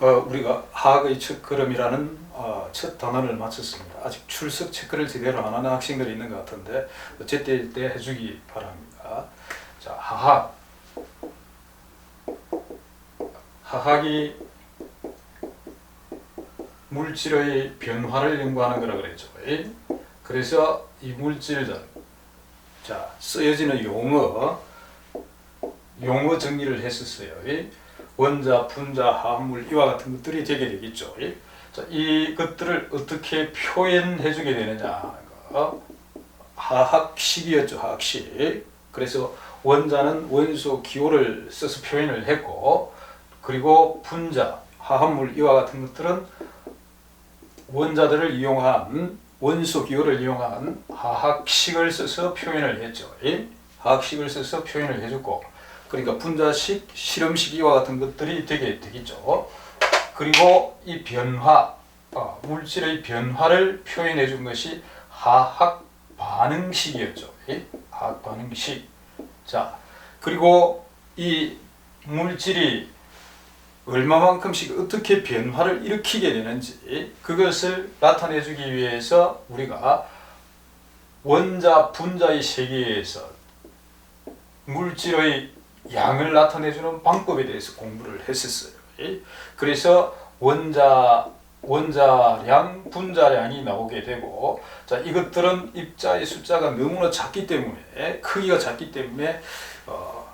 우리가 화학의 첫 걸음이라는 첫 단원을 마쳤습니다. 아직 출석 체크를 제대로 안 하는 학생들이 있는 것 같은데 어쨌든 때 해주기 바랍니다. 자, 화학이 물질의 변화를 연구하는 거라 그랬죠. 그래서 이 물질들, 자, 쓰여지는 용어 정리를 했었어요. 원자, 분자, 화합물 이와 같은 것들이 되게 되겠죠. 자, 이것들을 어떻게 표현해 주게 되느냐, 화학식이었죠. 화학식. 그래서 원자는 원소 기호를 써서 표현을 했고, 그리고 분자, 화합물 이와 같은 것들은 원자들을 이용한 원소 기호를 이용한 화학식을 써서 표현을 했죠. 화학식을 써서 표현을 해줬고, 그러니까 분자식, 실험식 이와 같은 것들이 되겠죠. 그리고 이 변화, 물질의 변화를 표현해 준 것이 화학 반응식이었죠. 화학 반응식. 자, 그리고 이 물질이 얼마만큼씩 어떻게 변화를 일으키게 되는지 그것을 나타내 주기 위해서 우리가 원자, 분자의 세계에서 물질의 양을 나타내주는 방법에 대해서 공부를 했었어요. 그래서 원자량, 분자량이 나오게 되고, 자, 이것들은 입자의 숫자가 너무나 작기 때문에, 크기가 작기 때문에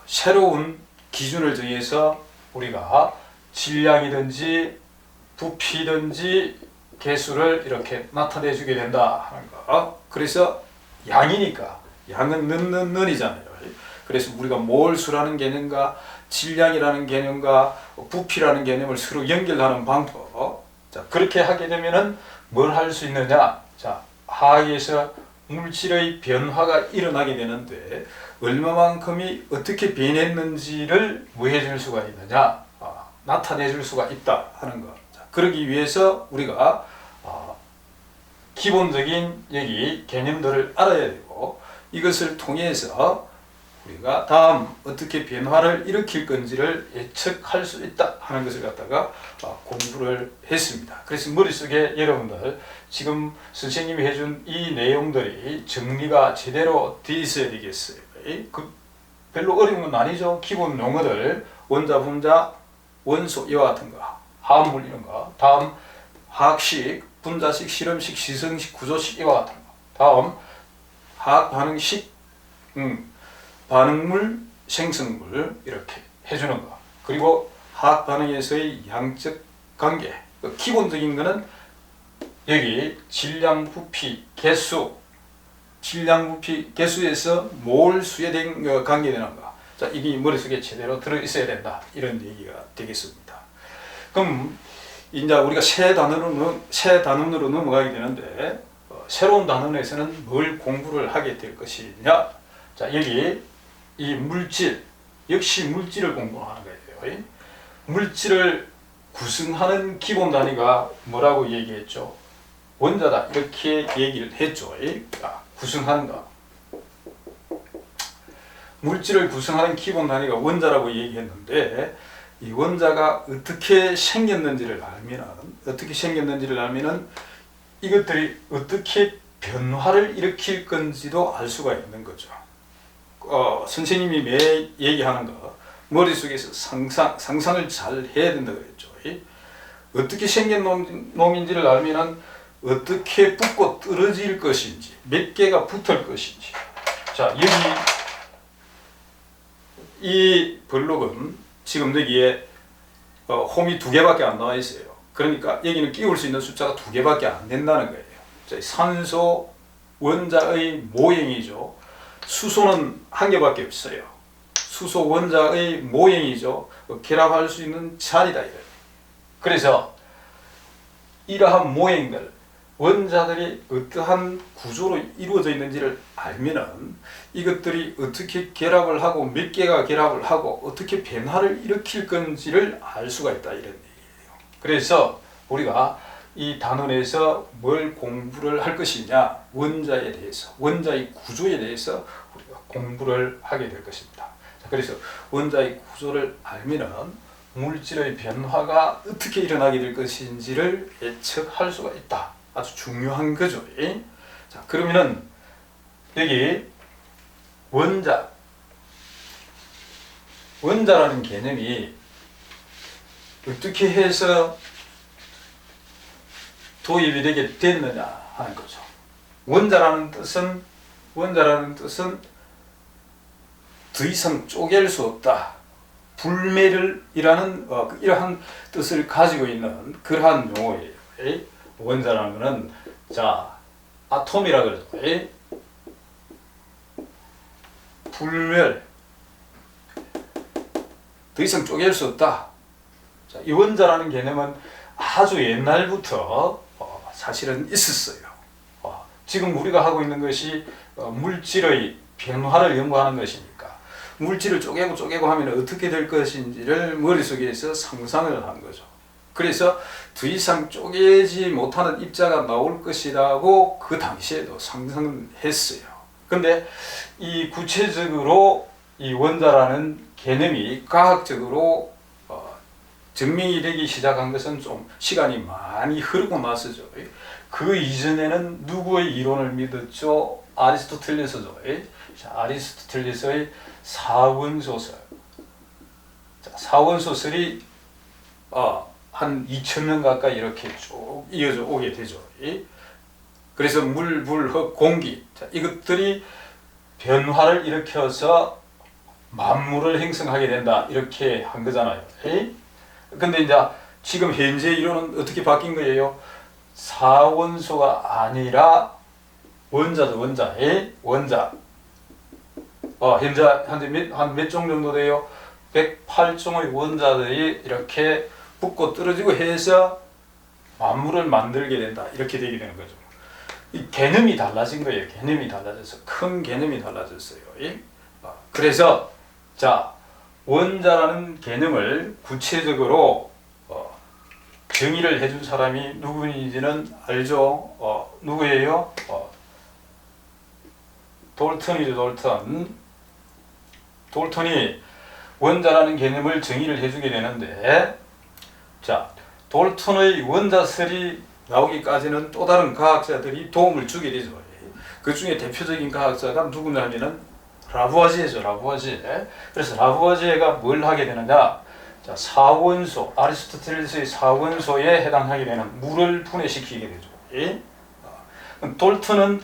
새로운 기준을 정해서 우리가 질량이든지 부피든지 개수를 이렇게 나타내 주게 된다 하는 거. 그래서 양이니까 양은 는이잖아요. 그래서 우리가 몰수라는 개념과 질량이라는 개념과 부피라는 개념을 서로 연결하는 방법. 자, 그렇게 하게 되면은 뭘 할 수 있느냐? 자, 화학에서 물질의 변화가 일어나게 되는데 얼마만큼이 어떻게 변했는지를 뭐 해줄 수가 있느냐? 나타내 줄 수가 있다 하는 것. 자, 그러기 위해서 우리가 기본적인 개념들을 알아야 되고, 이것을 통해서 우리가 다음 어떻게 변화를 일으킬 건지를 예측할 수 있다 하는 것을 갖다가 공부를 했습니다. 그래서 머릿속에 여러분들 지금 선생님이 해준 이 내용들이 정리가 제대로 되어 있어야 되겠어요. 별로 어려운 건 아니죠. 기본 용어들, 원자, 분자, 원소 이와 같은 거, 화합물 이런 거. 다음 화학식, 분자식, 실험식, 시성식, 구조식 이와 같은 거. 다음 화학 반응식, 반응물, 생성물 이렇게 해주는 거. 그리고 화학 반응에서의 양적 관계. 기본적인 거는 여기 질량, 부피, 개수, 질량, 부피, 개수에서 몰수에 대한 관계되는 거. 자, 이게 머릿속에 제대로 들어 있어야 된다. 이런 얘기가 되겠습니다. 그럼 이제 우리가 새 단원으로 넘어가게 되는데, 새로운 단원에서는 뭘 공부를 하게 될 것이냐? 자, 여기 이 물질, 역시 물질을 공부하는 거예요. 물질을 구성하는 기본 단위가 뭐라고 얘기했죠? 원자다. 이렇게 얘기를 했죠. 구성하는 거. 물질을 구성하는 기본 단위가 원자라고 얘기했는데, 이 원자가 어떻게 생겼는지를 알면은 이것들이 어떻게 변화를 일으킬 건지도 알 수가 있는 거죠. 선생님이 매 얘기하는 거 머릿속에서 상상을 잘 해야 된다 그랬죠. 어떻게 생긴 놈인지를 알면은 어떻게 붙고 떨어질 것인지, 몇 개가 붙을 것인지. 자, 여기 이 블록은 지금 여기에 홈이 2개밖에 안 나와 있어요. 그러니까 여기는 끼울 수 있는 숫자가 2개밖에 안 된다는 거예요. 자, 산소 원자의 모형이죠. 수소는 1개밖에 없어요. 수소 원자의 모형이죠. 결합할 수 있는 자리다 이거예요. 그래서 이러한 모형들, 원자들이 어떠한 구조로 이루어져 있는지를 알면은 이것들이 어떻게 결합을 하고 몇 개가 결합을 하고 어떻게 변화를 일으킬 건지를 알 수가 있다 이런 얘기예요. 그래서 우리가 이 단원에서 뭘 공부를 할 것이냐, 원자에 대해서, 원자의 구조에 대해서 우리가 공부를 하게 될 것입니다. 그래서 원자의 구조를 알면은 물질의 변화가 어떻게 일어나게 될 것인지를 예측할 수가 있다. 아주 중요한 거죠. 자, 그러면은 여기 원자라는 개념이 어떻게 해서 도입이 되게 됐느냐 하는 거죠. 원자라는 뜻은 더 이상 쪼갤 수 없다. 불멸이라는 이러한 뜻을 가지고 있는 그러한 용어예요. 원자라는 것은 자 아톰이라 그러죠. 불멸, 더 이상 쪼갤 수 없다. 자, 이 원자라는 개념은 아주 옛날부터 사실은 있었어요. 지금 우리가 하고 있는 것이 물질의 변화를 연구하는 것이니까 물질을 쪼개고 하면 어떻게 될 것인지를 머릿속에서 상상을 한 거죠. 그래서 더 이상 쪼개지 못하는 입자가 나올 것이라고 그 당시에도 상상을 했어요. 근데 이 구체적으로 이 원자라는 개념이 과학적으로 증명이 되기 시작한 것은 좀 시간이 많이 흐르고 나서죠. 그 이전에는 누구의 이론을 믿었죠? 아리스토텔레스죠. 아리스토텔레스의 사원소설. 사원소설이 한 2000년 가까이 이렇게 쭉 이어져 오게 되죠. 그래서 물, 흙, 공기 이것들이 변화를 일으켜서 만물을 형성하게 된다 이렇게 한 거잖아요. 근데 이제 지금 현재 이론은 어떻게 바뀐 거예요? 사원소가 아니라 원자죠. 원자. 현재 한 몇 종 정도 돼요? 108종의 원자들이 이렇게 붙고 떨어지고 해서 만물을 만들게 된다. 이렇게 되게 되는 거죠. 이 개념이 달라진 거예요. 개념이 달라져서 큰 개념이 달라졌어요. 그래서 자 원자라는 개념을 구체적으로 정의를 해준 사람이 누구인지는 알죠? 누구예요? 돌턴이죠. 돌턴이 원자라는 개념을 정의를 해주게 되는데, 자 돌턴의 원자설이 나오기까지는 또 다른 과학자들이 도움을 주게 되죠. 그 중에 대표적인 과학자가 누구냐면은 라부아지에죠. 라부아지에. 그래서 라부아지에가 뭘 하게 되느냐? 자, 사원소, 아리스토텔레스의 사원소에 해당하게 되는 물을 분해시키게 되죠. 돌턴은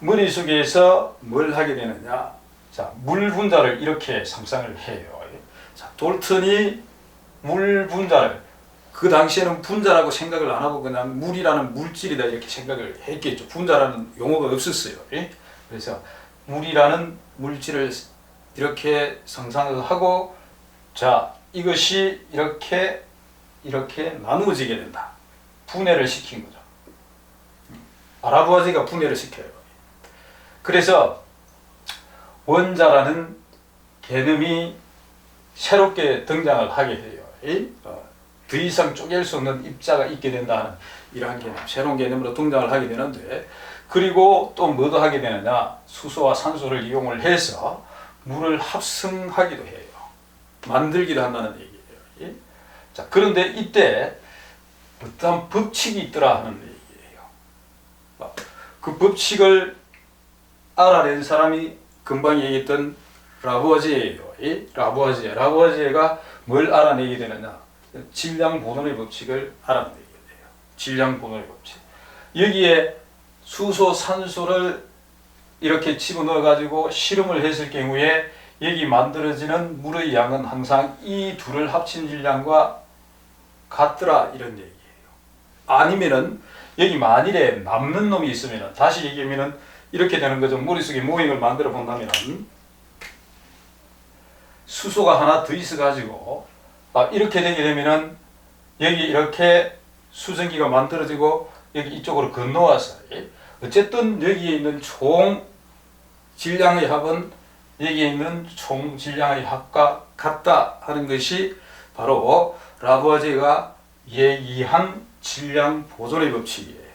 머릿속에서 뭘 하게 되느냐? 자, 물 분자를 이렇게 상상을 해요. 자, 돌턴이 물 분자를 그 당시에는 분자라고 생각을 안 하고 그냥 물이라는 물질이다 이렇게 생각을 했겠죠. 분자라는 용어가 없었어요. 그래서 물이라는 물질을 이렇게 상상을 하고 자 이것이 이렇게 나누어지게 된다. 분해를 시킨 거죠. 라부아지에가 분해를 시켜요. 그래서 원자라는 개념이 새롭게 등장을 하게 돼요. 더 이상 쪼갤 수 없는 입자가 있게 된다는 이러한 개념, 새로운 개념으로 등장을 하게 되는데, 그리고 또 뭐도 하게 되느냐? 수소와 산소를 이용을 해서 물을 합성하기도 해요. 만들기도 한다는 얘기예요. 자, 그런데 이때 어떤 법칙이 있더라 하는 얘기예요. 그 법칙을 알아낸 사람이 금방 얘기했던 라부아지에예요. 라부아지에가 뭘 알아내게 되느냐? 질량 보존의 법칙을 알아내게 돼요. 질량 보존의 법칙. 여기에 수소, 산소를 이렇게 집어넣어 가지고 실험을 했을 경우에 여기 만들어지는 물의 양은 항상 이 둘을 합친 질량과 같더라 이런 얘기예요. 아니면은 여기 만일에 남는 놈이 있으면 다시 얘기하면은 이렇게 되는 거죠. 머릿속에 모형을 만들어 본다면은 수소가 하나 더 있어 가지고 이렇게 되게 되면은 여기 이렇게 수증기가 만들어지고 여기 이쪽으로 건너와서 어쨌든 여기에 있는 총 질량의 합은 여기에 있는 총 질량의 합과 같다 하는 것이 바로 라부아지에가 얘기한 질량 보존의 법칙이에요.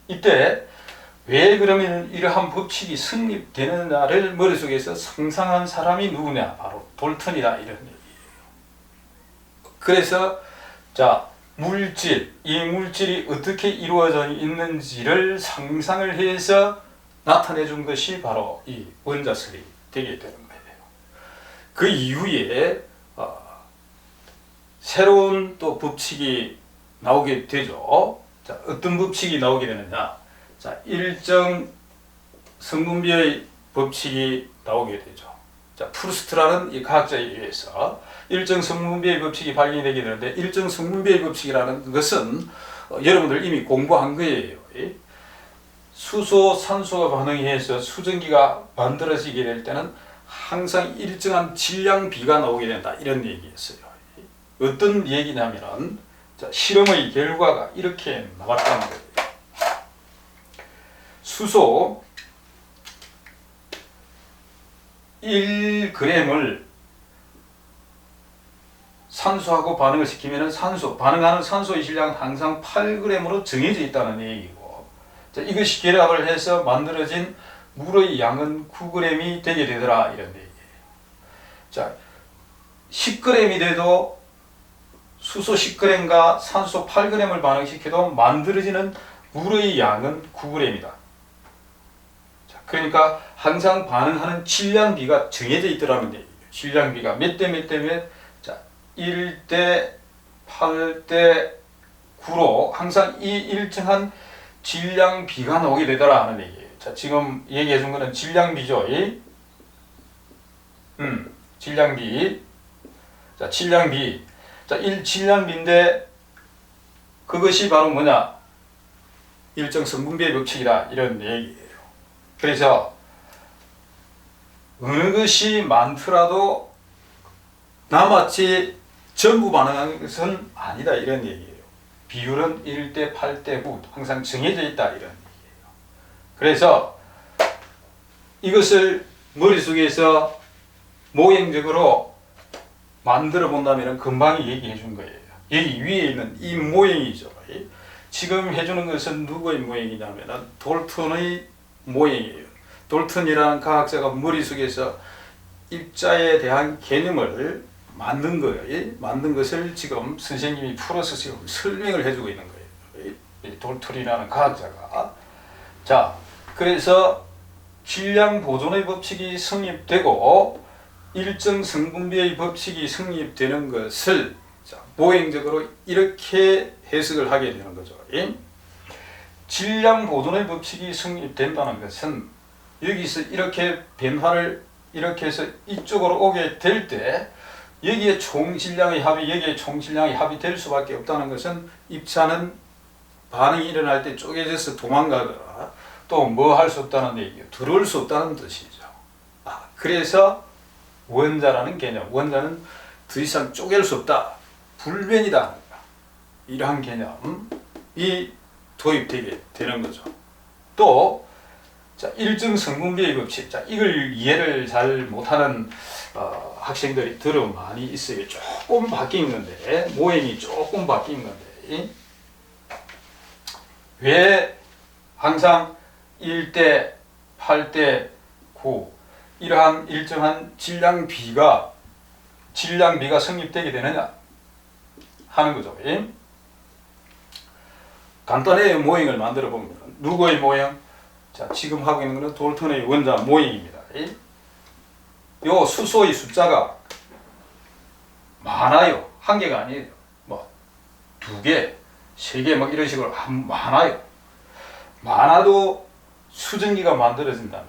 이때 왜 그러면 이러한 법칙이 성립되느냐를 머릿속에서 상상한 사람이 누구냐? 바로 돌턴이다, 이런 얘기예요. 그래서 자, 이 물질이 어떻게 이루어져 있는지를 상상을 해서 나타내 준 것이 바로 이 원자설이 되게 되는 거예요. 그 이후에 새로운 또 법칙이 나오게 되죠. 자, 어떤 법칙이 나오게 되느냐? 자, 일정 성분비의 법칙이 나오게 되죠. 자, 프루스트라는 이 과학자에 의해서 일정 성분비의 법칙이 발견이 되게 되는데, 일정 성분비의 법칙이라는 것은 여러분들 이미 공부한 거예요. 수소, 산소가 반응해서 수증기가 만들어지게 될 때는 항상 일정한 질량비가 나오게 된다, 이런 얘기였어요. 어떤 얘기냐면은, 자, 실험의 결과가 이렇게 나왔다는 거예요. 수소 1g을 산소하고 반응을 시키면 반응하는 산소의 질량은 항상 8g으로 정해져 있다는 얘기고, 자, 이것이 결합을 해서 만들어진 물의 양은 9g이 되게 되더라, 이런 얘기예요. 자, 10g이 돼도 수소 10g과 산소 8g을 반응시켜도 만들어지는 물의 양은 9g이다. 자, 그러니까 항상 반응하는 질량비가 정해져 있더라는 얘기예요. 질량비가 몇 대 몇 대 몇, 자, 1대 8대 9로 항상 이 일정한 질량비가 나오게 되더라 하는 얘기예요. 자, 지금 얘기해 준 거는 질량비죠. 질량비. 자, 질량비. 자, 질량비인데 그것이 바로 뭐냐? 일정 성분비의 법칙이다, 이런 얘기예요. 그래서 어느 것이 많더라도 나같이 전부 반응하는 것은 아니다, 이런 얘기예요. 비율은 1대 8대 9 항상 정해져 있다, 이런 얘기예요. 그래서 이것을 머릿속에서 모형적으로 만들어 본다면 금방 얘기해 준 거예요. 여기 위에 있는 이 모형이죠. 지금 해주는 것은 누구의 모형이냐면 돌턴의 모형이에요. 돌턴이라는 과학자가 머릿속에서 입자에 대한 개념을 만든 거예요. 만든 것을 지금 선생님이 풀어서 지금 설명을 해주고 있는 거예요. 이 돌턴이라는 과학자가. 자, 그래서 질량 보존의 법칙이 성립되고 일정 성분비의 법칙이 성립되는 것을, 자, 모형적으로 이렇게 해석을 하게 되는 거죠. 질량 보존의 법칙이 성립된다는 것은 여기서 이렇게 변화를 이렇게 해서 이쪽으로 오게 될 때 여기에 총질량의 합이, 여기에 총질량의 합이 될 수밖에 없다는 것은 입자는 반응이 일어날 때 쪼개져서 도망가거나 또 뭐 할 수 없다는 얘기예요. 들어올 수 없다는 뜻이죠. 그래서 원자라는 개념, 원자는 더 이상 쪼갤 수 없다, 불변이다, 이러한 개념이 도입되게 되는 거죠. 또, 자, 일정 성분비의 법칙, 자, 이걸 이해를 잘 못하는 학생들이 들어 많이 있어요. 조금 바뀐 건데, 모형이 조금 바뀐 건데, 왜 항상 1대 8대 9 이러한 일정한 질량비가 성립되게 되느냐 하는 거죠. 간단히 모형을 만들어 보면 누구의 모형? 자, 지금 하고 있는 것은 돌턴의 원자 모형입니다. 요 수소의 숫자가 많아요. 한 개가 아니에요. 뭐 2개, 3개 막 이런 식으로 많아요. 많아도 수증기가 만들어진다면,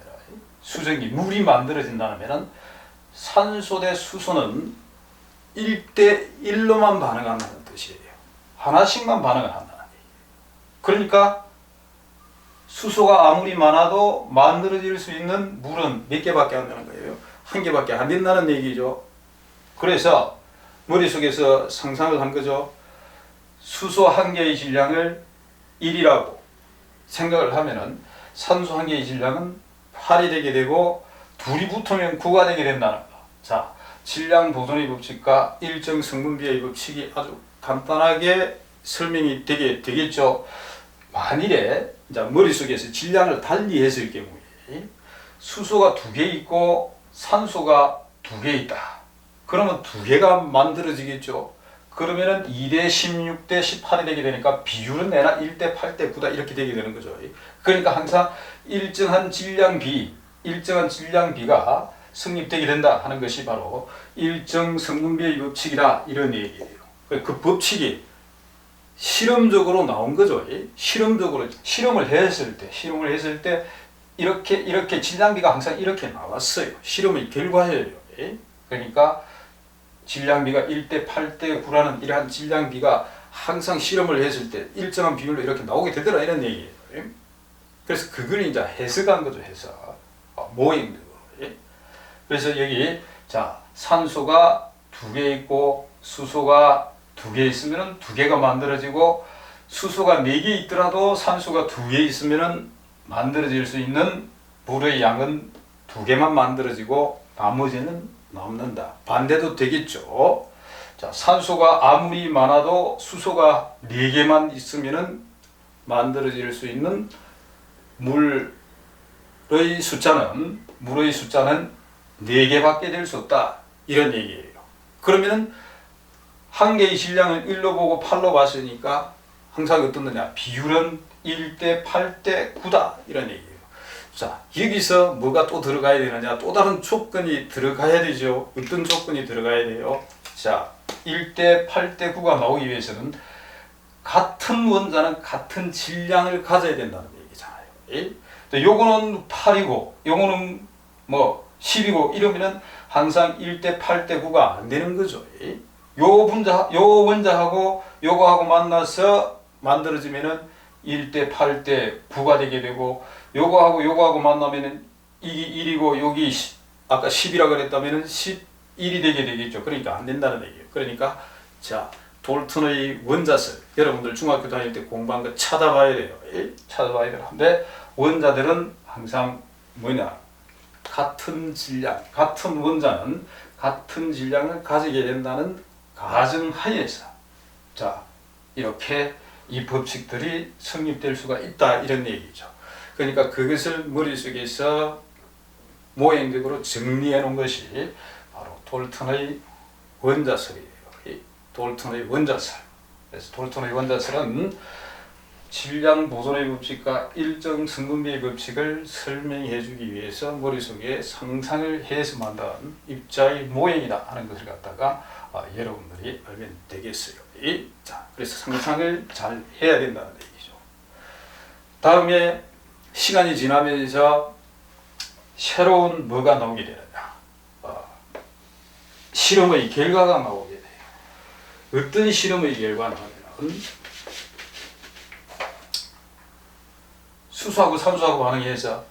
수증기, 물이 만들어진다면 산소 대 수소는 1대 1로만 반응한다는 뜻이에요. 하나씩만 반응을 한다는 얘기예요. 그러니까 수소가 아무리 많아도 만들어질 수 있는 물은 몇 개밖에 안 되는 거예요. 한 개밖에 안 된다는 얘기죠. 그래서 머릿속에서 상상을 한 거죠. 수소 한 개의 질량을 1이라고 생각을 하면은 산소 한 개의 질량은 8이 되게 되고 둘이 붙으면 9가 되게 된다는 거. 자, 질량 보존의 법칙과 일정 성분비의 법칙이 아주 간단하게 설명이 되겠죠. 만일에 이제 머릿속에서 질량을 달리 했을 경우에 수소가 2개 있고 산소가 2개 있다. 그러면 2개가 만들어지겠죠. 그러면은 2대 16대 18이 되게 되니까 비율은 내나 1대 8대 9다 이렇게 되게 되는 거죠. 그러니까 항상 일정한 질량비가 성립되게 된다 하는 것이 바로 일정 성분비의 법칙이다 이런 얘기예요. 그 법칙이 실험적으로 나온 거죠. 실험적으로 실험을 했을 때 이렇게 질량비가 항상 이렇게 나왔어요. 실험의 결과예요. 그러니까 질량비가 1대 8대 9라는 이러한 질량비가 항상 실험을 했을 때 일정한 비율로 이렇게 나오게 되더라 이런 얘기예요. 그래서 그걸 이제 해석한 거죠. 해석. 모형적으로. 그래서 여기 자 산소가 2개 있고 수소가 2개 있으면 2개가 만들어지고 수소가 4개 있더라도 산소가 2개 있으면 만들어질 수 있는 물의 양은 2개만 만들어지고 나머지는 남는다. 반대도 되겠죠. 자, 산소가 아무리 많아도 수소가 4개만 있으면 만들어질 수 있는 물의 숫자는 4개밖에 될 수 없다. 이런 얘기예요. 그러면은 한 개의 질량을 1로 보고 8로 봤으니까 항상 어떻느냐? 비율은 1대 8대 9다. 이런 얘기예요. 자, 여기서 뭐가 또 들어가야 되느냐? 또 다른 조건이 들어가야 되죠. 어떤 조건이 들어가야 돼요? 자, 1대 8대 9가 나오기 위해서는 같은 원자는 같은 질량을 가져야 된다는 얘기잖아요. 요거는 8이고 요거는 뭐 10이고 이러면은 항상 1대 8대 9가 안 되는 거죠. 요 원자하고 요거하고 만나서 만들어지면은 1대 8대 9가 되게 되고 요거하고 만나면은 이게 1이고 여기 아까 10이라고 그랬다면은 11이 되게 되겠죠. 그러니까 안 된다는 얘기예요. 그러니까 자, 돌튼의 원자설 여러분들 중학교 다닐 때 공부한 거 찾아봐야 돼요. 찾아봐야 되는데 원자들은 항상 뭐냐? 같은 질량, 같은 원자는 같은 질량을 가지게 된다는 가정하에서 자, 이렇게 이 법칙들이 성립될 수가 있다 이런 얘기죠. 그러니까 그것을 머릿속에서 모형적으로 정리해 놓은 것이 바로 돌튼의 원자설이에요. 돌튼의 원자설. 그래서 돌튼의 원자설은 질량 보존의 법칙과 일정 성분비의 법칙을 설명해 주기 위해서 머릿속에 상상을 해서 만든 입자의 모형이다 하는 것을 갖다가 여러분들이 알면 되겠어요. 자, 그래서 상상을 잘 해야 된다는 얘기죠. 다음에 시간이 지나면서 새로운 뭐가 나오게 되느냐. 실험의 결과가 나오게 돼요. 어떤 실험의 결과냐면 수소하고 산소하고 반응해서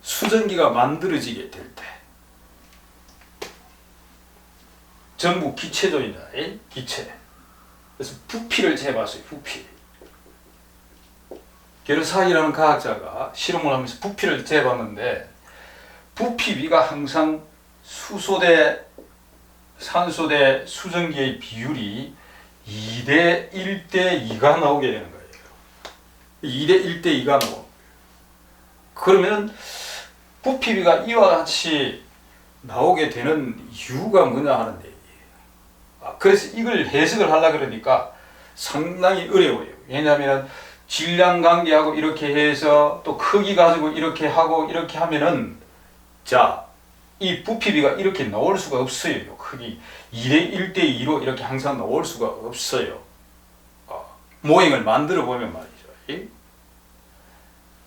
수증기가 만들어지게 될 때 전부 기체조이다. 기체. 그래서 부피를 재봤어요. 부피. 게르사이라는 과학자가 실험을 하면서 부피를 재봤는데 부피비가 항상 수소 대 산소 대 수증기의 비율이 2대 1대 2가 나오게 되는 거예요. 2대 1대 2가 나오고 그러면 부피비가 이와 같이 나오게 되는 이유가 뭐냐 하는 얘기예요. 그래서 이걸 해석을 하려고 그러니까 상당히 어려워요. 왜냐하면 질량 관계하고 이렇게 해서 또 크기 가지고 이렇게 하고 이렇게 하면은 자, 이 부피비가 이렇게 나올 수가 없어요. 크기 2대 1대 2로 이렇게 항상 나올 수가 없어요. 모형을 만들어 보면 말이죠.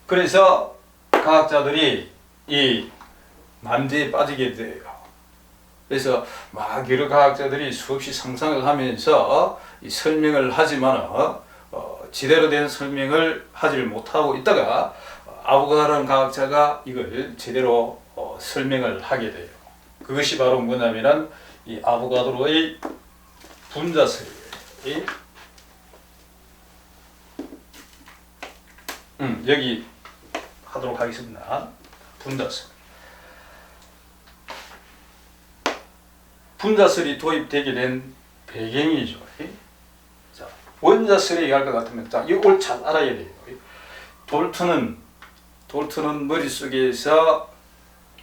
그래서 과학자들이 이 난제에 빠지게 돼요. 그래서 막 여러 과학자들이 수없이 상상을 하면서 이 설명을 하지만 제대로 된 설명을 하지를 못하고 있다가 아보가드로라는 과학자가 이걸 제대로 설명을 하게 돼요. 그것이 바로 뭐냐면은 이 아보가드로의 분자설이에요. 여기 하도록 하겠습니다. 분자설. 분자설이 도입되게 된 배경이죠. 자, 원자설에 의할 것 같으면 자, 이걸 잘 알아야 돼요. 돌트는 머릿속에서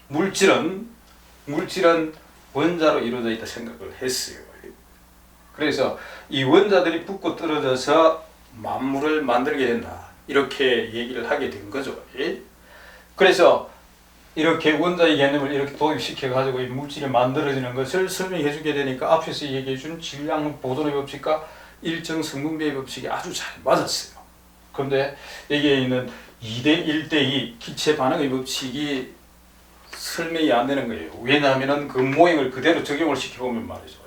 물질은 원자로 이루어져 있다 생각을 했어요. 그래서 이 원자들이 붙고 떨어져서 만물을 만들게 된다. 이렇게 얘기를 하게 된 거죠. 그래서 이렇게 원자의 개념을 이렇게 도입시켜 가지고 이 물질이 만들어지는 것을 설명해 주게 되니까 앞에서 얘기해 준 질량 보존의 법칙과 일정 성분비의 법칙이 아주 잘 맞았어요. 그런데 여기에 있는 2대 1대2 기체 반응의 법칙이 설명이 안 되는 거예요. 왜냐하면 그 모형을 그대로 적용을 시켜보면 말이죠.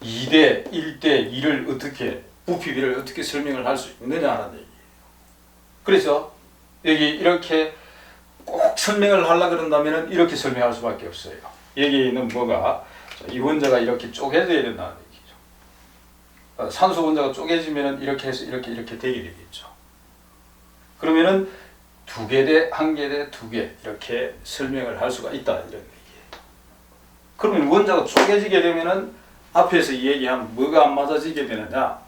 2대 1대 2를 어떻게 부피비를 어떻게 설명을 할 수 있느냐는 얘기예요. 그래서 여기 이렇게 꼭 설명을 하려고 그런다면 이렇게 설명할 수밖에 없어요. 여기는 뭐가 이 원자가 이렇게 쪼개져야 된다는 얘기죠. 산소 원자가 쪼개지면 이렇게 해서 이렇게 되게 되겠죠. 그러면은 2개 대 1개 대 2개 이렇게 설명을 할 수가 있다 이런 얘기예요. 그러면 원자가 쪼개지게 되면은 앞에서 얘기한 뭐가 안 맞아지게 되느냐?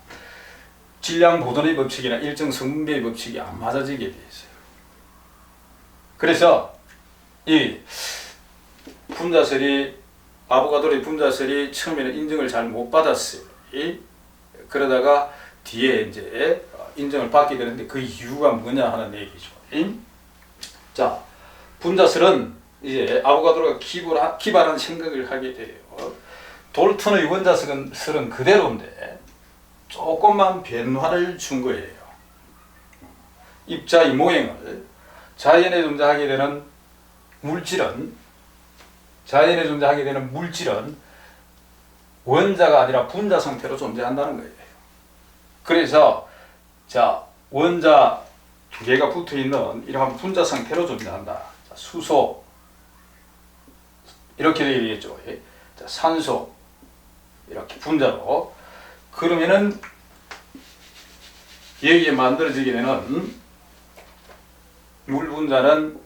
질량 보존의 법칙이나 일정 성분비의 법칙이 안 맞아지게 돼 있어요. 그래서 이 분자설이 아보가드로의 분자설이 처음에는 인정을 잘 못 받았어요. 그러다가 뒤에 이제 인정을 받게 되는데 그 이유가 뭐냐 하는 얘기죠. 자, 분자설은 이제 아보가드로가 기발한 생각을 하게 돼요. 돌튼의 원자설은 그대로인데 조금만 변화를 준 거예요. 입자의 모형을 자연에 존재하게 되는 물질은 원자가 아니라 분자 상태로 존재한다는 거예요. 그래서 자, 원자 2개가 붙어 있는 이러한 분자 상태로 존재한다. 자, 수소 이렇게 되겠죠. 자, 산소 이렇게 분자로. 그러면은 여기에 만들어지게 되는 물 분자는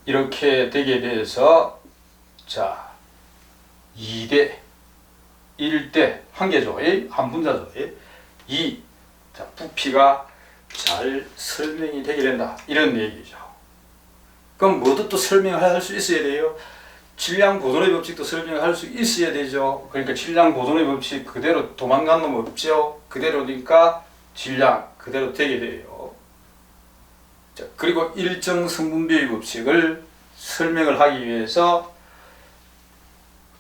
이렇게 되게 돼서 자 2대 1대 1개죠. 한 분자죠. 2. 자, 부피가 잘 설명이 되게 된다. 이런 얘기죠. 그럼 뭐도 또 설명을 할 수 있어야 돼요. 질량 보존의 법칙도 설명할 수 있어야 되죠. 그러니까 질량 보존의 법칙 그대로 도망간 놈 없죠. 그대로니까 질량 그대로 되게 돼요. 자, 그리고 일정 성분비의 법칙을 설명을 하기 위해서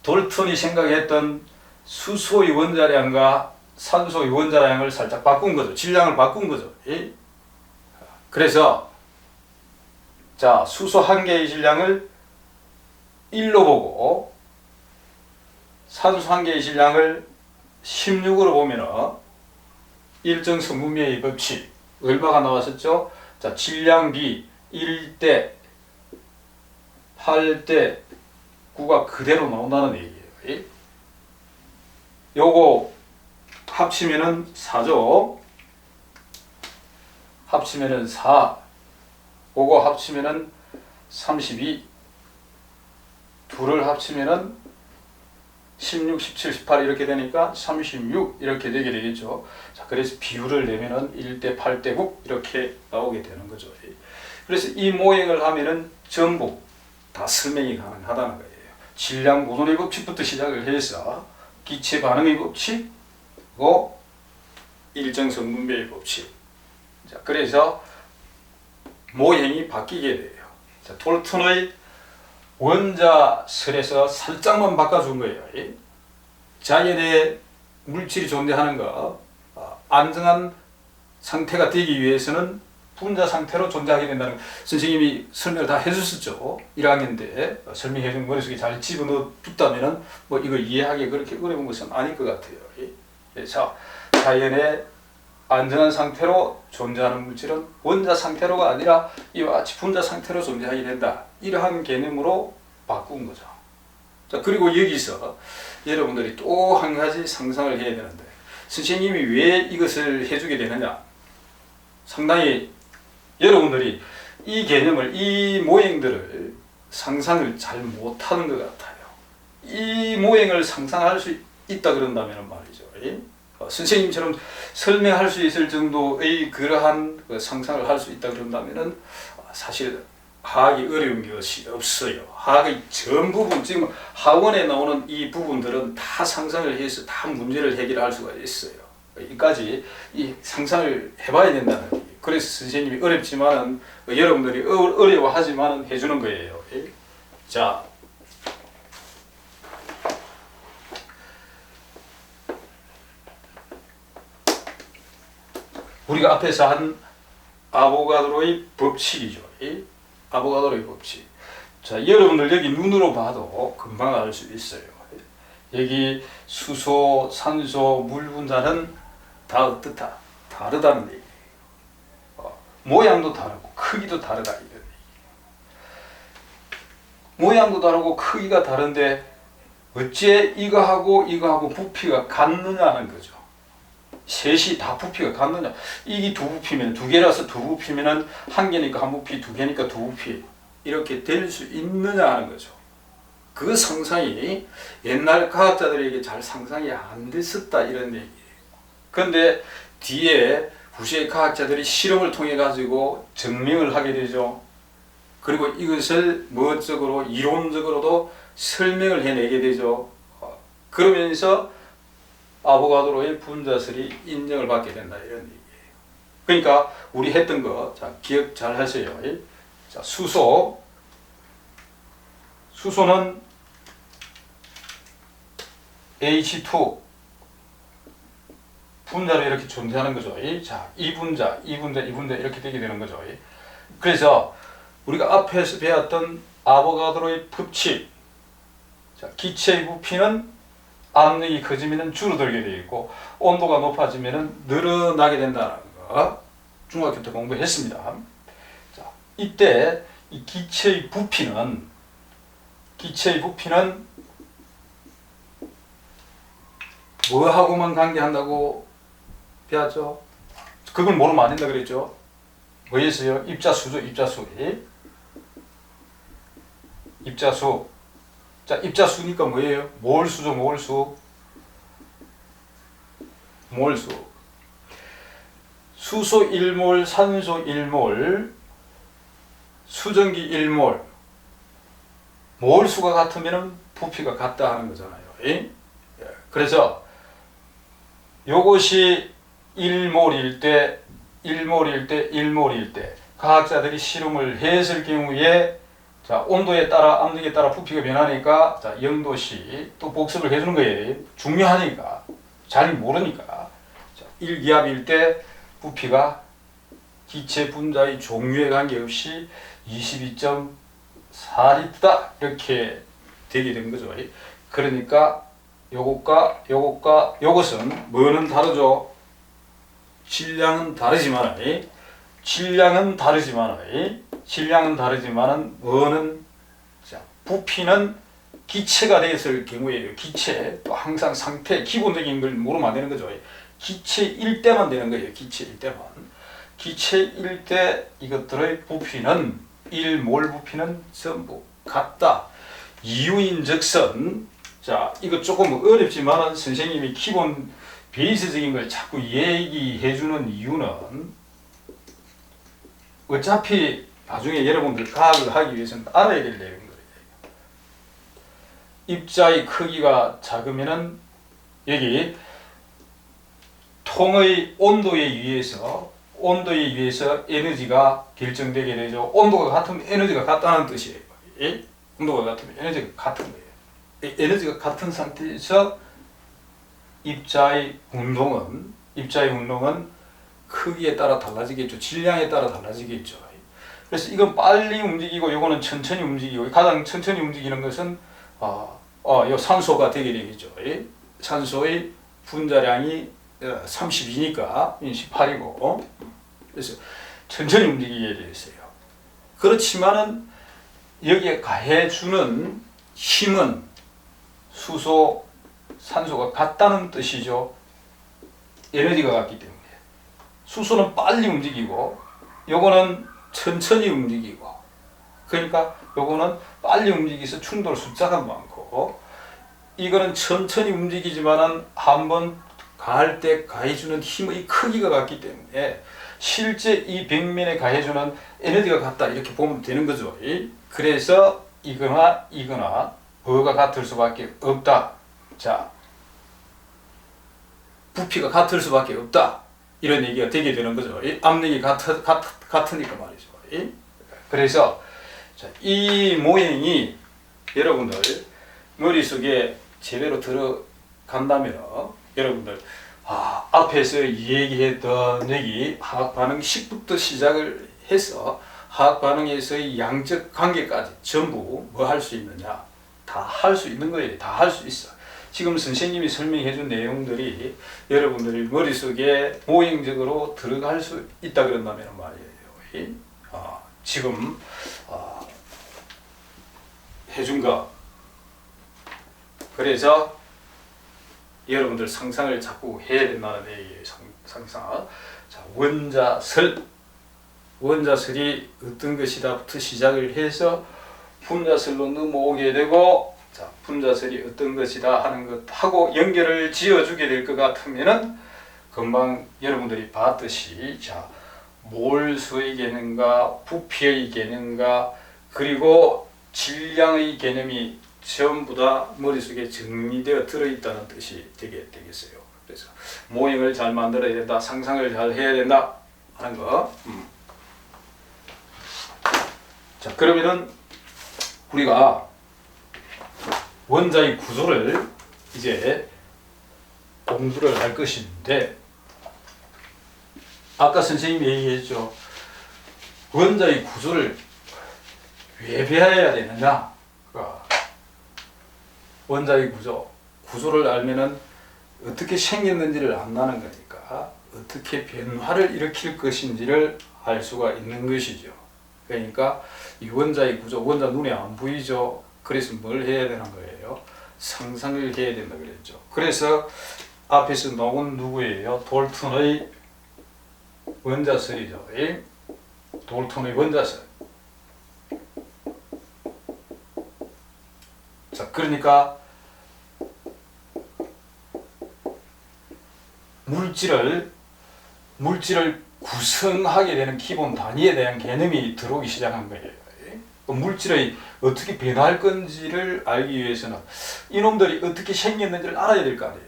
돌튼이 생각했던 수소의 원자량과 산소의 원자량을 살짝 바꾼 거죠. 질량을 바꾼 거죠. 그래서 자, 수소 1개의 질량을 1로 보고 산소 1개의 질량을 16으로 보면은 일정 성분비의 법칙 얼마가 나왔었죠? 자, 질량비 1대 8대 9가 그대로 나온다는 얘기예요. 요거 합치면은 4죠. 합치면은 4. 요거 합치면은 32. 둘을 합치면은 16, 17, 18 이렇게 되니까 36 이렇게 되게 되겠죠. 자, 그래서 비율을 내면은 1대 8대 9 이렇게 나오게 되는 거죠. 그래서 이 모형을 하면은 전부 다 설명이 가능하다는 거예요. 질량 보존의 법칙부터 시작을 해서 기체 반응의 법칙, 그리고 일정 성분비의 법칙. 자, 그래서 모형이 바뀌게 돼요. 자, 돌튼의 원자설에서 살짝만 바꿔준 거예요. 자연의 물질이 존재하는 거 안정한 상태가 되기 위해서는 분자 상태로 존재하게 된다는 거. 선생님이 설명을 다 해줬었죠. 1학년 때 설명해 준 머릿속에 잘 집어넣어 뒀다면은 뭐 이거 이해하기 그렇게 어려운 것은 아닐 것 같아요. 그래서 자연의 안전한 상태로 존재하는 물질은 원자 상태로가 아니라 이와 같이 분자 상태로 존재하게 된다. 이러한 개념으로 바꾼 거죠. 자, 그리고 여기서 여러분들이 또 한 가지 상상을 해야 되는데 선생님이 왜 이것을 해주게 되느냐. 상당히 여러분들이 이 개념을, 이 모형들을 상상을 잘 못하는 것 같아요. 이 모형을 상상할 수 있다 그런다면 말이죠. 선생님처럼 설명할 수 있을 정도의 그러한 상상을 할 수 있다 그런다면은 사실 화학이 어려운 것이 없어요. 화학의 전 부분, 지금 학원에 나오는 이 부분들은 다 상상을 해서 다 문제를 해결할 수가 있어요. 여기까지 이 상상을 해봐야 된다는 얘기예요. 그래서 선생님이 어렵지만은 여러분들이 어려워하지만은 해주는 거예요. 자, 우리가 앞에서 한 아보가드로의 법칙이죠. 아보가드로의 법칙. 자, 여러분들 여기 눈으로 봐도 금방 알 수 있어요. 여기 수소, 산소, 물 분자는 다 어떻다? 다르다는 얘기예요. 모양도 다르고 크기도 다르다 이런 얘기예요. 모양도 다르고 크기가 다른데 어째 이거하고 부피가 같느냐는 거죠. 셋이 다 부피가 같느냐? 이게 두 부피면 두 개라서 두 부피면은 한 개니까 한 부피, 두 개니까 두 부피 이렇게 될 수 있느냐 하는 거죠. 그 상상이 옛날 과학자들에게 잘 상상이 안 됐었다 이런 얘기예요. 그런데 뒤에 후세 과학자들이 실험을 통해 가지고 증명을 하게 되죠. 그리고 이것을 뭐적으로 이론적으로도 설명을 해내게 되죠. 그러면서 아보가드로의 분자설이 인정을 받게 된다 이런 얘기예요. 그러니까 우리 했던 거, 자, 기억 잘 하세요. 자, 수소는 H2 분자로 이렇게 존재하는 거죠. 자, 이 분자 이렇게 되게 되는 거죠. 그래서 우리가 앞에서 배웠던 아보가드로의 법칙, 자, 기체의 부피는 압력이 커지면 줄어들게 되어 있고 온도가 높아지면 늘어나게 된다는 거 중학교 때 공부했습니다. 자, 이때 이 기체의 부피는 뭐하고만 관계한다고 배웠죠? 그걸 모르면 안 된다 그랬죠? 뭐였어요? 입자수죠, 입자수. 입자수. 자, 입자수니까 뭐예요? 몰수죠, 몰수. 수소 1몰, 산소 1몰, 수증기 1몰. 몰수가 같으면 부피가 같다 하는 거잖아요. 그래서 요것이 1몰일 때 과학자들이 실험을 했을 경우에 자, 온도에 따라 압력에 따라 부피가 변하니까 자, 0도씨 또 복습을 해주는 거예요. 중요하니까 잘 모르니까 자, 1기압일 때 부피가 기체 분자의 종류에 관계없이 22.4리터다 이렇게 되게 된 거죠. 그러니까 요것은 뭐는 다르죠? 질량은 다르지만은 뭐는 자, 부피는 기체가 됐을 경우에요. 기체 또 항상 상태 기본적인 걸 모르면 안 되는 거죠. 기체일 때만 되는 거예요. 기체일 때 이것들의 부피는 1몰 부피는 전부 같다. 이유인즉슨 자, 이거 조금 어렵지만은 선생님이 기본 베이스적인 걸 자꾸 얘기해주는 이유는 어차피 나중에 여러분들 과학을 하기 위해서는 알아야 될 내용인 거예요. 입자의 크기가 작으면은 여기 통의 온도에 의해서 에너지가 결정되게 되죠. 온도가 같으면 에너지가 같다는 뜻이에요. 온도가 같으면 에너지가 같은 거예요. 에너지가 같은 상태에서 입자의 운동은 크기에 따라 달라지겠죠. 질량에 따라 달라지겠죠. 그래서 이건 빨리 움직이고 요거는 천천히 움직이고 가장 천천히 움직이는 것은 요 산소가 되게 되겠죠. 산소의 분자량이 32니까 18이고 그래서 천천히 움직이게 되어 있어요. 그렇지만은 여기에 가해주는 힘은 수소, 산소가 같다는 뜻이죠. 에너지가 같기 때문에. 수소는 빨리 움직이고 요거는 천천히 움직이고 그러니까 요거는 빨리 움직여서 충돌 숫자가 많고 이거는 천천히 움직이지만은 한번 가할 때 가해주는 힘의 크기가 같기 때문에 실제 이 벽면에 가해주는 에너지가 같다 이렇게 보면 되는 거죠. 그래서 이거나 뭐가 같을 수밖에 없다. 자, 부피가 같을 수밖에 없다. 이런 얘기가 되게 되는 거죠. 압력이 같으니까 말이죠. 그래서 자, 이 모형이 여러분들 머릿속에 제대로 들어간다면 여러분들 앞에서 얘기했던 얘기 화학 반응 식부터 시작을 해서 화학 반응에서의 양적 관계까지 전부 뭐 할 수 있느냐? 다 할 수 있는 거예요. 다 할 수 있어. 지금 선생님이 설명해 준 내용들이 여러분들이 머릿속에 모형적으로 들어갈 수 있다 그런다면 말이에요. 지금 해준 거. 그래서 여러분들 상상을 자꾸 해야 된다는 얘기예요. 상상. 자, 원자설이 어떤 것이다부터 시작을 해서 분자설로 넘어오게 되고, 자, 분자설이 어떤 것이다 하는 것하고 연결을 지어주게 될 것 같으면은 금방 여러분들이 봤듯이, 자, 몰수의 개념과 부피의 개념과 그리고 질량의 개념이 전부 다 머릿속에 정리되어 들어있다는 뜻이 되겠어요. 그래서 모형을 잘 만들어야 된다, 상상을 잘 해야 된다 하는 거. 자, 그러면은 우리가 원자의 구조를 이제 공부를 할 것인데, 아까 선생님이 얘기했죠. 원자의 구조를 왜 배워야 되느냐? 원자의 구조를 알면은 어떻게 생겼는지를 안다는 거니까 어떻게 변화를 일으킬 것인지를 알 수가 있는 것이죠. 그러니까 이 원자의 구조, 원자 눈에 안 보이죠. 그래서 뭘 해야 되는 거예요? 상상을 해야 된다 그랬죠. 그래서 앞에서 나온 누구예요? 돌턴의 원자설이죠. 돌턴의 원자설. 자, 그러니까 물질을 구성하게 되는 기본 단위에 대한 개념이 들어오기 시작한 거예요. 물질의 어떻게 변화할 건지를 알기 위해서는 이놈들이 어떻게 생겼는지를 알아야 될 거 아니에요.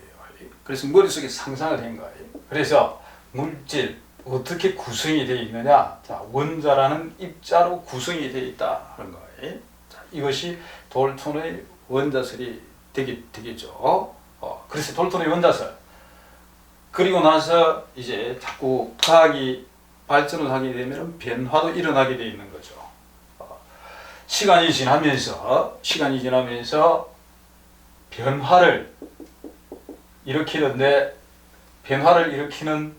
그래서 머릿속에 상상을 한 거예요. 그래서 물질 어떻게 구성이 되어 있느냐? 자, 원자라는 입자로 구성이 되어 있다 하는 거예요. 자, 이것이 돌턴의 원자설이 되겠죠. 그래서 돌턴의 원자설. 그리고 나서 이제 자꾸 과학이 발전을 하게 되면 변화도 일어나게 되어 있는 거죠. 시간이 지나면서 변화를 일으키는데, 변화를 일으키는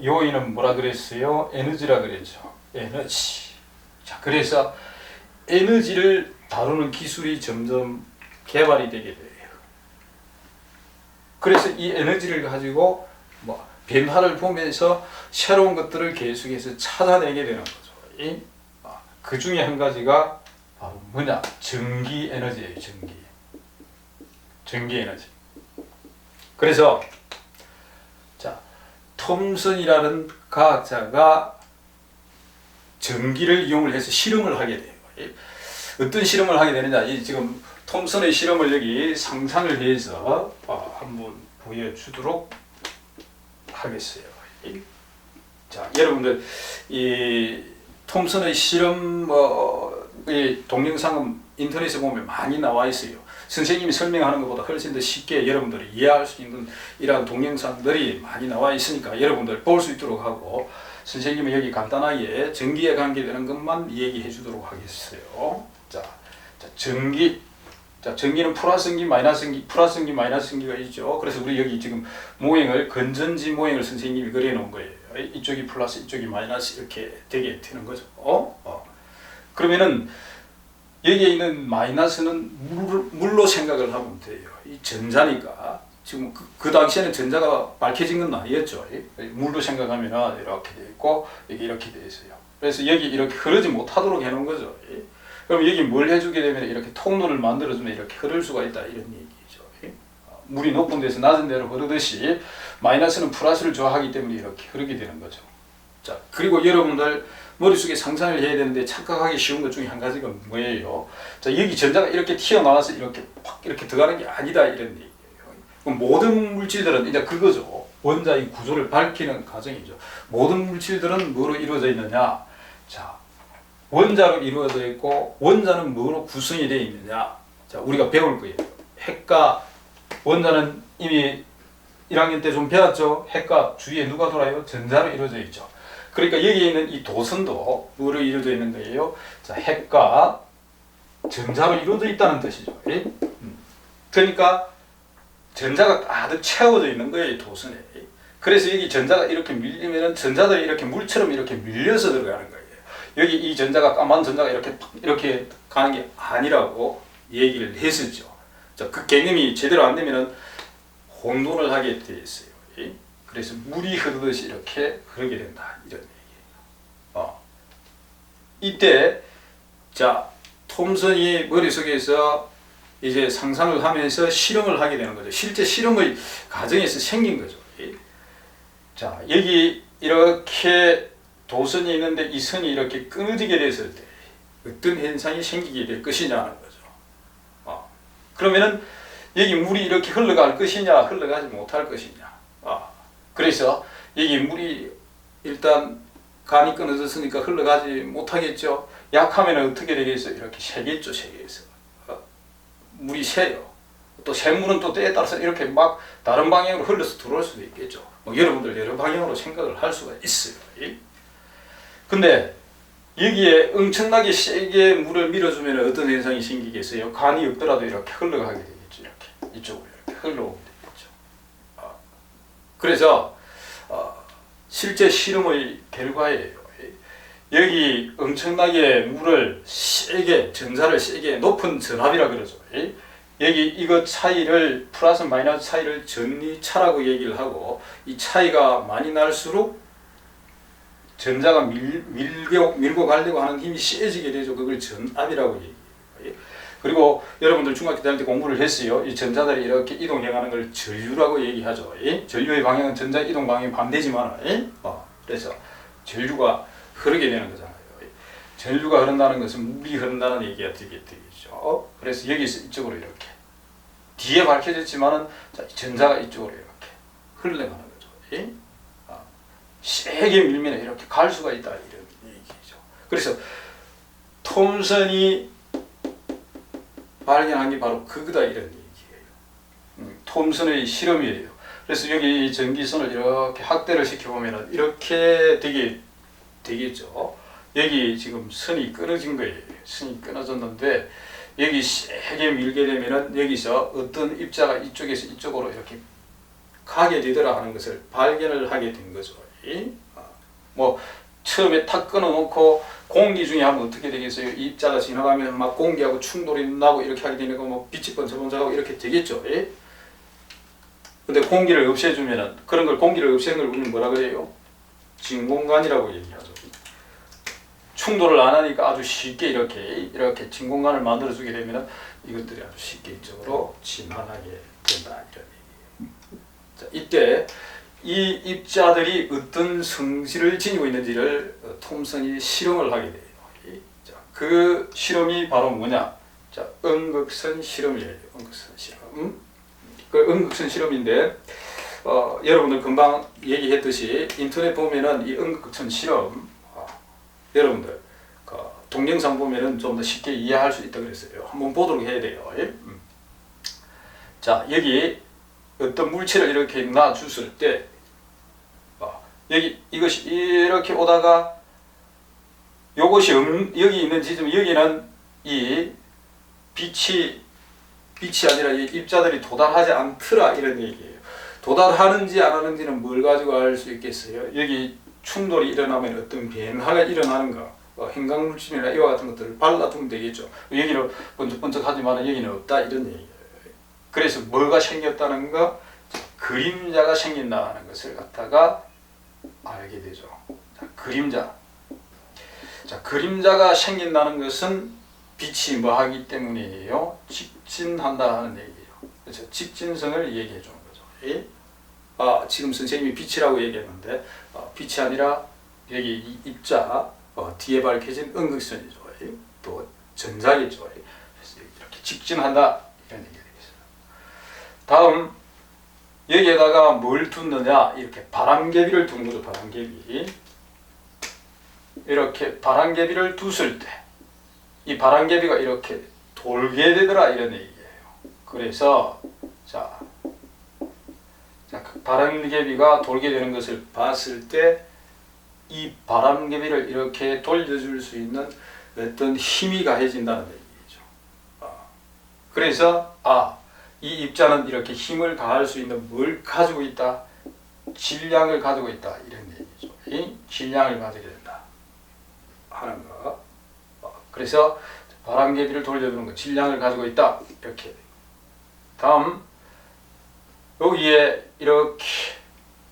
요인은 뭐라 그랬어요? 에너지라 그랬죠. 에너지. 자, 그래서 에너지를 다루는 기술이 점점 개발이 되게 돼요. 그래서 이 에너지를 가지고 변화를 보면서 새로운 것들을 계속해서 찾아내게 되는 거죠. 그 중에 한 가지가 바로 뭐냐? 전기 에너지예요. 전기 에너지. 그래서 자, 톰슨이라는 과학자가 전기를 이용을 해서 실험을 하게 돼요. 어떤 실험을 하게 되느냐? 지금 톰슨의 실험을 여기 상상을 해서 한번 보여주도록 하겠어요. 자, 여러분들 이 톰슨의 실험 이 동영상은 인터넷에 보면 많이 나와 있어요. 선생님이 설명하는 것보다 훨씬 더 쉽게 여러분들이 이해할 수 있는 이러한 동영상들이 많이 나와 있으니까 여러분들 볼 수 있도록 하고, 선생님은 여기 간단하게 전기에 관계되는 것만 얘기해 주도록 하겠어요. 자, 전기는 플러스인기, 마이너스인기가 있죠. 그래서 우리 여기 지금 모형을, 건전지 모형을 선생님이 그려 놓은 거예요. 이쪽이 플러스, 이쪽이 마이너스 이렇게 되게 되는 거죠. 그러면은 여기에 있는 마이너스는 물로 생각을 하면 돼요. 이 전자니까. 지금 그 당시에는 전자가 밝혀진 건 아니었죠. 물로 생각하면 이렇게 되어 있고 여기 이렇게 되어 있어요. 그래서 여기 이렇게 흐르지 못하도록 해놓은 거죠. 그럼 여기 뭘 해주게 되면 이렇게 통로를 만들어주면 이렇게 흐를 수가 있다, 이런 얘기죠. 물이 높은 데서 낮은 데로 흐르듯이 마이너스는 플러스를 좋아하기 때문에 이렇게 흐르게 되는 거죠. 자, 그리고 여러분들 머릿속에 상상을 해야 되는데 착각하기 쉬운 것 중에 한 가지가 뭐예요? 자, 여기 전자가 이렇게 튀어나와서 이렇게 확 이렇게 들어가는 게 아니다 이런 얘기예요. 그럼 모든 물질들은 이제 그거죠. 원자의 구조를 밝히는 과정이죠. 모든 물질들은 뭐로 이루어져 있느냐? 자, 원자로 이루어져 있고 원자는 뭐로 구성이 되어 있느냐? 자, 우리가 배울 거예요. 핵과 원자는 이미 1학년 때 좀 배웠죠. 핵과 주위에 누가 돌아요? 전자로 이루어져 있죠. 그러니까 여기에 있는 이 도선도 뭐로 이루어져 있는 거예요? 자, 핵과 전자로 이루어져 있다는 뜻이죠. 그러니까 전자가 가득 채워져 있는 거예요, 이 도선에. 그래서 여기 전자가 이렇게 밀리면은 전자들이 이렇게 물처럼 이렇게 밀려서 들어가는 거예요. 여기 이 전자가 까만 전자가 이렇게 가는 게 아니라고 얘기를 했었죠. 자, 그 개념이 제대로 안 되면은 혼돈을 하게 돼 있어요. 그래서 물이 흐르듯이 이렇게 흐르게 된다 이런 얘기예요. 이때 자 톰슨이 머릿속에서 이제 상상을 하면서 실험을 하게 되는 거죠. 실제 실험의 과정에서 생긴 거죠. 자, 여기 이렇게 도선이 있는데 이 선이 이렇게 끊어지게 됐을 때 어떤 현상이 생기게 될 것이냐는 거죠. 그러면은 여기 물이 이렇게 흘러갈 것이냐 흘러가지 못할 것이냐. 그래서 여기 물이 일단 간이 끊어졌으니까 흘러가지 못하겠죠. 약하면 어떻게 되겠어요? 이렇게 새겠죠. 새겠어. 물이 새요. 또 샘물은 또 때에 따라서 이렇게 막 다른 방향으로 흘러서 들어올 수도 있겠죠. 여러분들 여러 방향으로 생각을 할 수가 있어요. 근데 여기에 엄청나게 세게 물을 밀어주면 어떤 현상이 생기겠어요? 간이 없더라도 이렇게 흘러가게 되겠죠. 이렇게 이쪽으로 이렇게 흘러오게 되겠죠. 그래서 실제 실험의 결과예요. 여기 엄청나게 물을 세게 전자를 세게 높은 전압이라 그러죠. 여기 이거 차이를 플러스 마이너스 차이를 전리차라고 얘기를 하고 이 차이가 많이 날수록 전자가 밀고 가려고 하는 힘이 세지게 되죠. 그걸 전압이라고 얘기해요. 그리고 여러분들 중학교 다닐 때 공부를 했어요. 이 전자들이 이렇게 이동해가는 걸 전류라고 얘기하죠. 전류의 방향은 전자 이동 방향이 반대지만 그래서 전류가 흐르게 되는 거잖아요. 전류가 흐른다는 것은 물이 흐른다는 얘기가 되겠죠. 그래서 여기서 이쪽으로 이렇게 뒤에 밝혀졌지만은 전자가 이쪽으로 이렇게 흘러가는 거죠. 세게 밀면 이렇게 갈 수가 있다 이런 얘기죠. 그래서 톰슨이 발견한 게 바로 그거다 이런 얘기예요. 톰슨의 실험이에요. 그래서 여기 전기선을 이렇게 확대를 시켜보면 이렇게 되겠죠. 여기 지금 선이 끊어진 거예요. 선이 끊어졌는데 여기 세게 밀게 되면은 여기서 어떤 입자가 이쪽에서 이쪽으로 이렇게 가게 되더라 하는 것을 발견을 하게 된 거죠. 뭐 처음에 탁 끊어놓고 공기 중에 하면 어떻게 되겠어요? 이 입자가 지나가면 막 공기하고 충돌이 나고 이렇게 하게 되니까 뭐 빛이 번쩍번쩍하고 이렇게 되겠죠. 근데 공기를 없애주면은 그런 걸 공기를 없애는 걸 우리는 뭐라 그래요? 진공관이라고 얘기하죠. 충돌을 안 하니까 아주 쉽게 이렇게 진공관을 만들어주게 되면은 이것들이 아주 쉽게 이쪽으로 진화하게 된다 이런 얘기예요. 자, 이때 이 입자들이 어떤 성질을 지니고 있는지를 톰슨이 실험을 하게 돼요. 자, 그 실험이 바로 뭐냐? 자, 음극선 실험이에요. 음극선 실험. 그 음극선 실험인데 여러분들 금방 얘기했듯이 인터넷 보면은 이 음극선 실험 여러분들 그 동영상 보면은 좀 더 쉽게 이해할 수 있다 그랬어요. 한번 보도록 해야 돼요. 자, 여기 어떤 물체를 이렇게 놔줬을 때 여기 이것이 이렇게 오다가 요것이 여기 있는 지점 여기는 이 빛이 아니라 이 입자들이 도달하지 않더라 이런 얘기예요. 도달하는지 안 하는지는 뭘 가지고 알 수 있겠어요? 여기 충돌이 일어나면 어떤 변화가 일어나는가? 행강물질이나 이와 같은 것들을 발라두면 되겠죠. 여기는 번쩍번쩍하지만 여기는 없다 이런 얘기예요. 그래서 뭐가 생겼다는가? 그림자가 생긴다는 것을 갖다가 알게 되죠. 자, 그림자. 자, 그림자가 생긴다는 것은 빛이 뭐하기 때문이에요? 직진한다 하는 얘기예요. 그래서 직진성을 얘기해 주는 거죠. 지금 선생님이 빛이라고 얘기했는데 빛이 아니라 여기 이 입자 뒤에 밝혀진 음극선이죠. 또 전자겠죠. 그래서 이렇게 직진한다 이런 얘기가 되겠어요. 다음 여기에다가 뭘 두느냐 이렇게 바람개비를 두는 거죠. 바람개비. 이렇게 바람개비를 뒀을 때 이 바람개비가 이렇게 돌게 되더라 이런 얘기예요. 그래서 자 바람개비가 돌게 되는 것을 봤을 때 이 바람개비를 이렇게 돌려줄 수 있는 어떤 힘이 가해진다는 얘기죠. 그래서 이 입자는 이렇게 힘을 가할 수 있는 뭘 가지고 있다? 질량을 가지고 있다 이런 얘기죠. 이 질량을 가지게 된다 하는 거. 그래서 바람개비를 돌려주는 거 질량을 가지고 있다 이렇게. 다음 여기에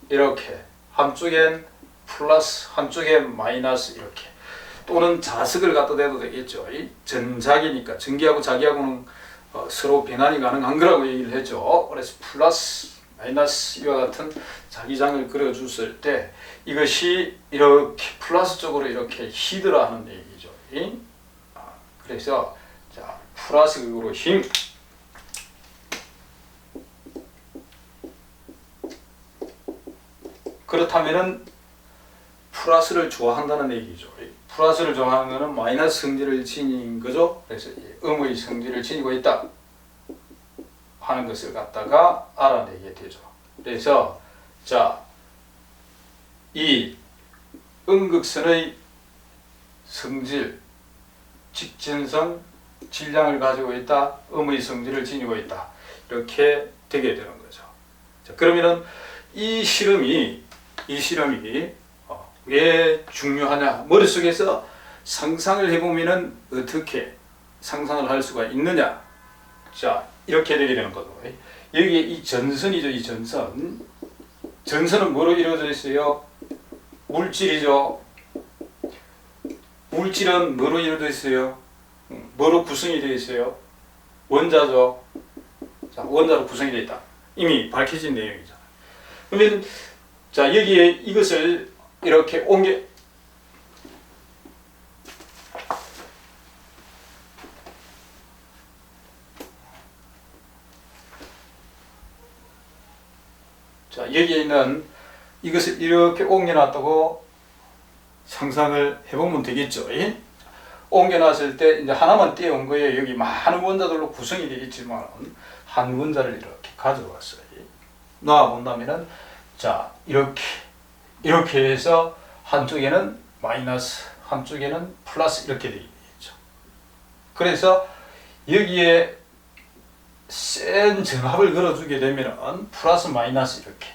이렇게 한쪽엔 플러스 한쪽엔 마이너스 이렇게 또는 자석을 갖다 대도 되겠죠. 전자기니까 전기하고 자기하고는 서로 변환이 가능한 거라고 얘기를 했죠. 그래서 플러스 마이너스 이와 같은 자기장을 그려줬을 때 이것이 이렇게 플러스 쪽으로 이렇게 휘더라 하는 얘기죠. 그래서 자 플러스 극으로 힘 그렇다면은 플러스를 좋아한다는 얘기죠. 플러스를 좋아하는 것은 마이너스 성질을 지닌 거죠. 그래서 음의 성질을 지니고 있다 하는 것을 갖다가 알아내게 되죠. 그래서 자, 이 음극선의 성질, 직진성, 질량을 가지고 있다. 음의 성질을 지니고 있다. 이렇게 되게 되는 거죠. 자, 그러면은 이 실험이 왜 중요하냐? 머릿속에서 상상을 해보면은 어떻게 상상을 할 수가 있느냐? 자, 이렇게 되게 되는 거죠. 여기에 이 전선이죠, 이 전선. 전선은 뭐로 이루어져 있어요? 물질이죠. 물질은 뭐로 이루어져 있어요? 뭐로 구성이 되어 있어요? 원자죠. 자, 원자로 구성이 되어 있다. 이미 밝혀진 내용이잖아요. 그러면 자, 여기에 이것을 이렇게 옮겨 자, 여기에 있는 이것을 이렇게 옮겨놨다고 상상을 해보면 되겠죠. 옮겨놨을 때 이제 하나만 떼온 거예요. 여기 많은 원자들로 구성이 되어 있지만 한 원자를 이렇게 가져왔어요. 놔본다면은 자, 이렇게 해서 한쪽에는 마이너스, 한쪽에는 플러스 이렇게 되겠죠. 그래서 여기에 센 전압을 걸어주게 되면은 플러스 마이너스 이렇게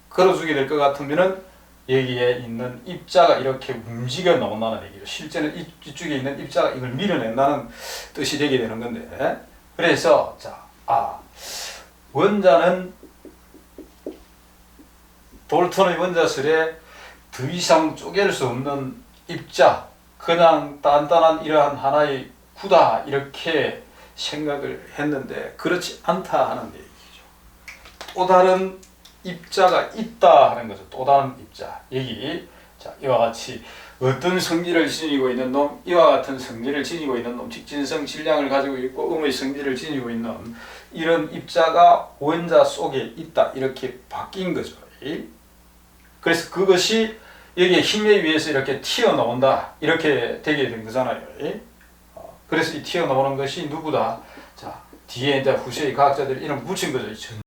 걸어주게 될 것 같으면은 여기에 있는 입자가 이렇게 움직여 나온다는 얘기죠. 실제는 이쪽에 있는 입자가 이걸 밀어낸다는 뜻이 되게 되는 건데, 그래서 자, 원자는 돌턴의 원자설에 더 이상 쪼갤 수 없는 입자, 그냥 단단한 이러한 하나의 구다 이렇게 생각을 했는데 그렇지 않다 하는 얘기죠. 또 다른 입자가 있다 하는 거죠. 또 다른 입자. 여기 자, 이와 같이 어떤 성질을 지니고 있는 놈, 이와 같은 성질을 지니고 있는 놈, 직진성, 질량을 가지고 있고 음의 성질을 지니고 있는 이런 입자가 원자 속에 있다 이렇게 바뀐 거죠. 그래서 그것이 여기에 힘에 의해서 이렇게 튀어나온다 이렇게 되게 된 거잖아요. 그래서 이 튀어나오는 것이 누구다? 자, 뒤에 이제 후세의 과학자들이 이름 붙인 거죠.